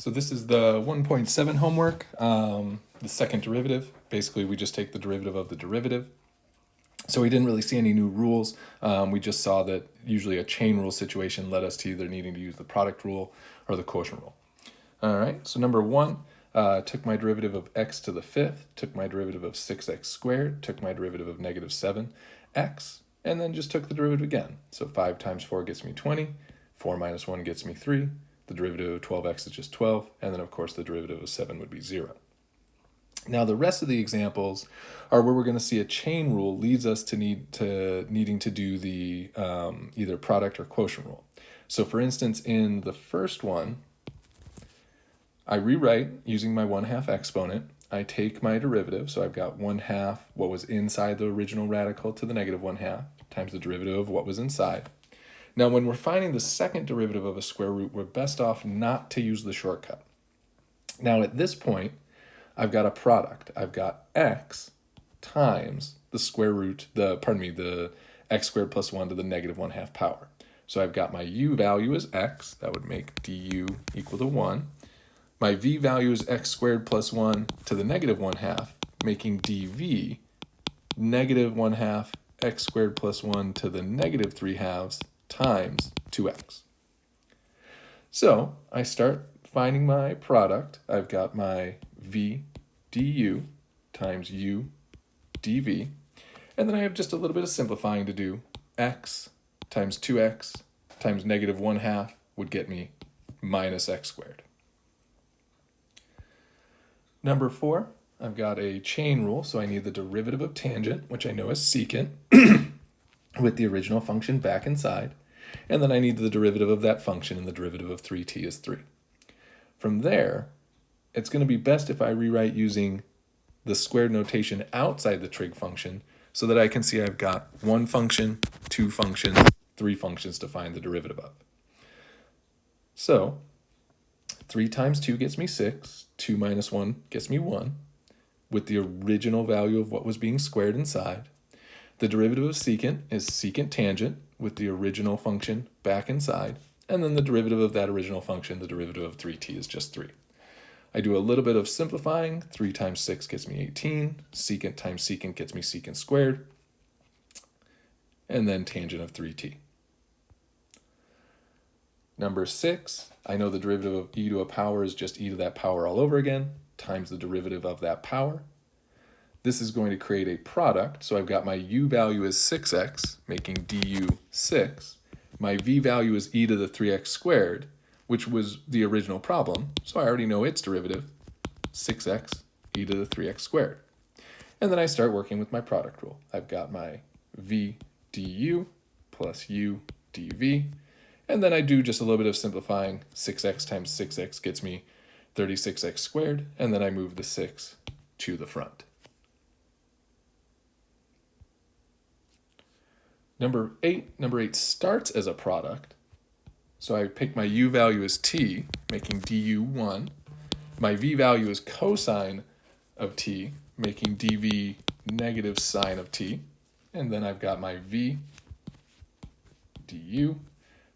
So this is the 1.7 homework, the second derivative. Basically, we just take the derivative of the derivative. So we didn't really see any new rules. We just saw that usually a chain rule situation led us to either needing to use the product rule or the quotient rule. All right, so number one, took my derivative of x to the fifth, took my derivative of 6x squared, took my derivative of negative 7x, and then just took the derivative again. So 5 times 4 gets me 20, 4 minus 1 gets me 3, the derivative of 12x is just 12, and then of course the derivative of 7 would be 0. Now the rest of the examples are where we're going to see a chain rule leads us to needing to do the either product or quotient rule. So for instance, in the first one, I rewrite using my 1/2 exponent. I take my derivative, so I've got 1/2 what was inside the original radical to the negative 1/2 times the derivative of what was inside. Now when we're finding the second derivative of a square root, we're best off not to use the shortcut. Now at this point, I've got a product. I've got x times the square root, the x squared plus 1 to the negative 1/2 power. So I've got my u value is x, that would make du equal to 1. My v value is x squared plus 1 to the negative 1/2, making dv negative 1/2 x squared plus 1 to the negative 3/2 times 2x. So I start finding my product. I've got my v du times u dv, and then I have just a little bit of simplifying to do. X times 2x times negative 1/2 would get me minus x squared. Number 4, I've got a chain rule, so I need the derivative of tangent, which I know is secant, with the original function back inside, and then I need the derivative of that function, and the derivative of 3t is 3. From there, it's going to be best if I rewrite using the squared notation outside the trig function so that I can see I've got one function, two functions, three functions to find the derivative of. So 3 times 2 gets me 6, 2 minus 1 gets me 1, with the original value of what was being squared inside. The derivative of secant is secant tangent, with the original function back inside, and then the derivative of that original function, the derivative of 3t, is just 3. I do a little bit of simplifying. 3 times 6 gets me 18. Secant times secant gets me secant squared. And then tangent of 3t. Number 6, I know the derivative of e to a power is just e to that power all over again, times the derivative of that power. This is going to create a product. So I've got my u value is 6x, making du 6. My v value is e to the 3x squared, which was the original problem, so I already know its derivative, 6x e to the 3x squared. And then I start working with my product rule. I've got my v du plus u dv, and then I do just a little bit of simplifying. 6x times 6x gets me 36x squared, and then I move the 6 to the front. Number 8 starts as a product. So I pick my u value as t, making du 1. My v value is cosine of t, making dv negative sine of t. And then I've got my v du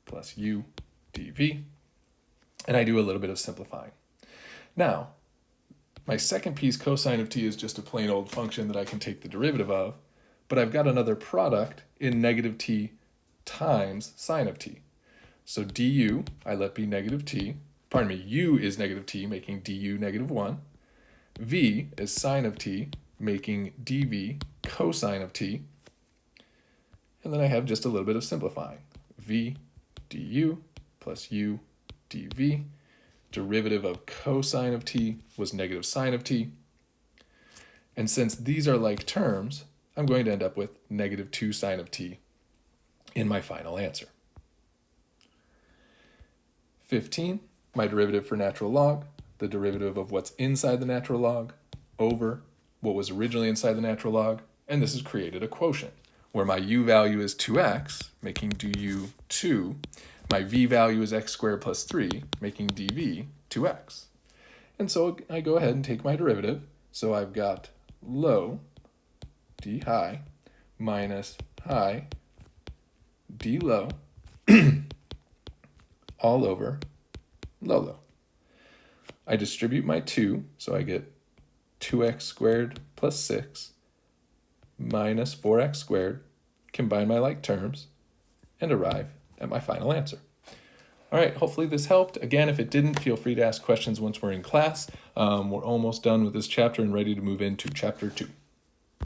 plus u dv. And I do a little bit of simplifying. Now, my second piece, cosine of t, is just a plain old function that I can take the derivative of. But I've got another product in negative t times sine of t. So du, I let be negative t. Pardon me, u is negative t, making du negative 1. V is sine of t, making dv cosine of t. And then I have just a little bit of simplifying. V du plus u dv. Derivative of cosine of t was negative sine of t. And since these are like terms, I'm going to end up with negative 2 sine of t in my final answer. 15, my derivative for natural log, the derivative of what's inside the natural log over what was originally inside the natural log, and this has created a quotient where my u value is 2x, making du 2. My v value is x squared plus 3, making dv 2x. And so I go ahead and take my derivative. So I've got low d high minus high d low all over low low. I distribute my 2, so I get 2x squared plus 6 minus 4x squared, combine my like terms, and arrive at my final answer. All right, hopefully this helped. Again, if it didn't, feel free to ask questions once we're in class. We're almost done with this chapter and ready to move into chapter 2.